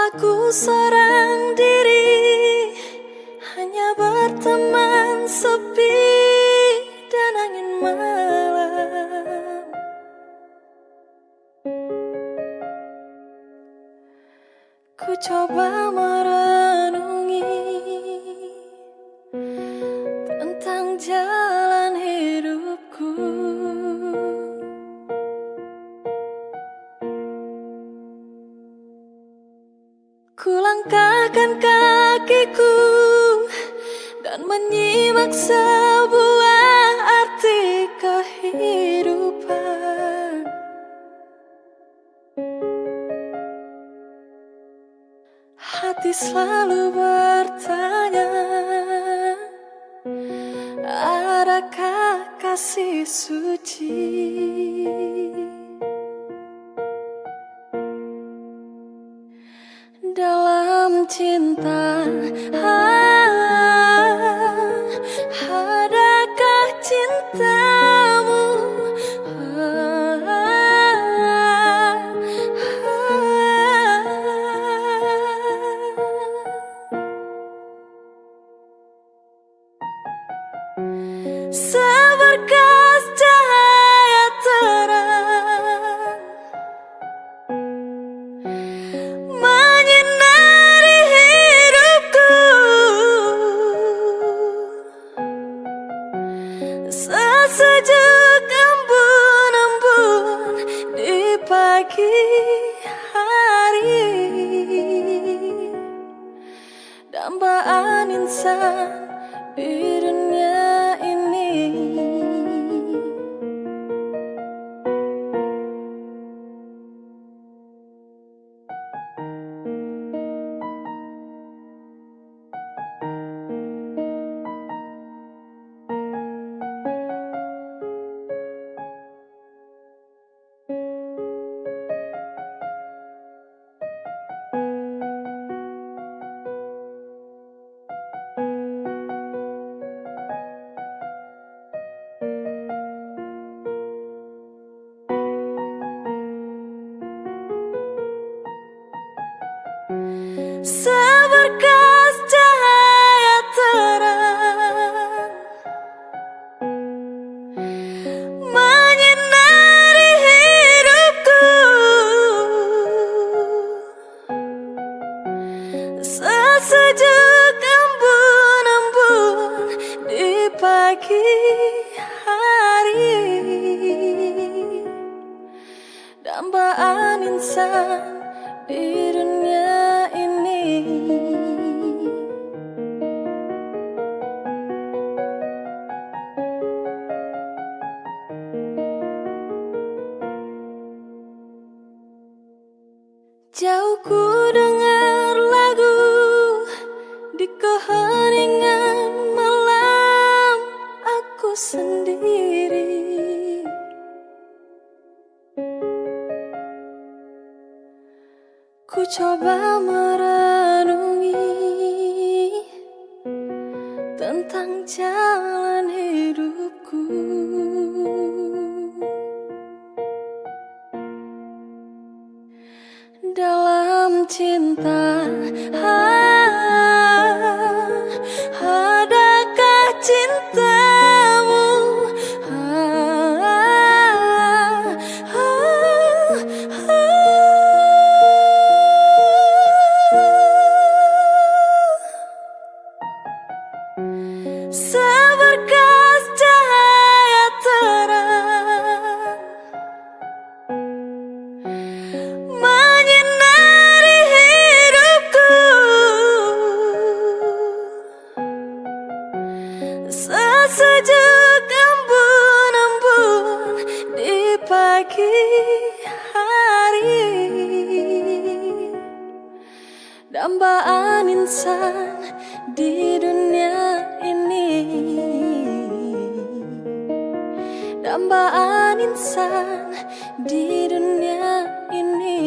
Aku seorang diri, hanya berteman sepi dan angin malam. Ku coba merenungi tentang jalan hidupku. Ku langkahkan kakiku dan menyimak sebuah arti kehidupan. Hati selalu bertanya, adakah kasih suci? Dalam cinta, adakah cintamu? Seberkas cahaya terang menyinari hidupku, sesejuk embun-embun di pagi hari, dambaan insan di dunia ini. Seberkas cahaya terang menyinari hidupku, sesejuk embun-embun di pagi hari, dambaan insan di dunia ini. Jauh ku dengar lagu di keheningan malam aku sendiri. Ku coba merenungi tentang jalan hidupku. Dalam cinta, adakah cintamu? Seberkas cahaya terang menyinari hidupku, sesejuk embun-embun di pagi hari, dambaan insan di dunia ini, dambaan insan di dunia ini.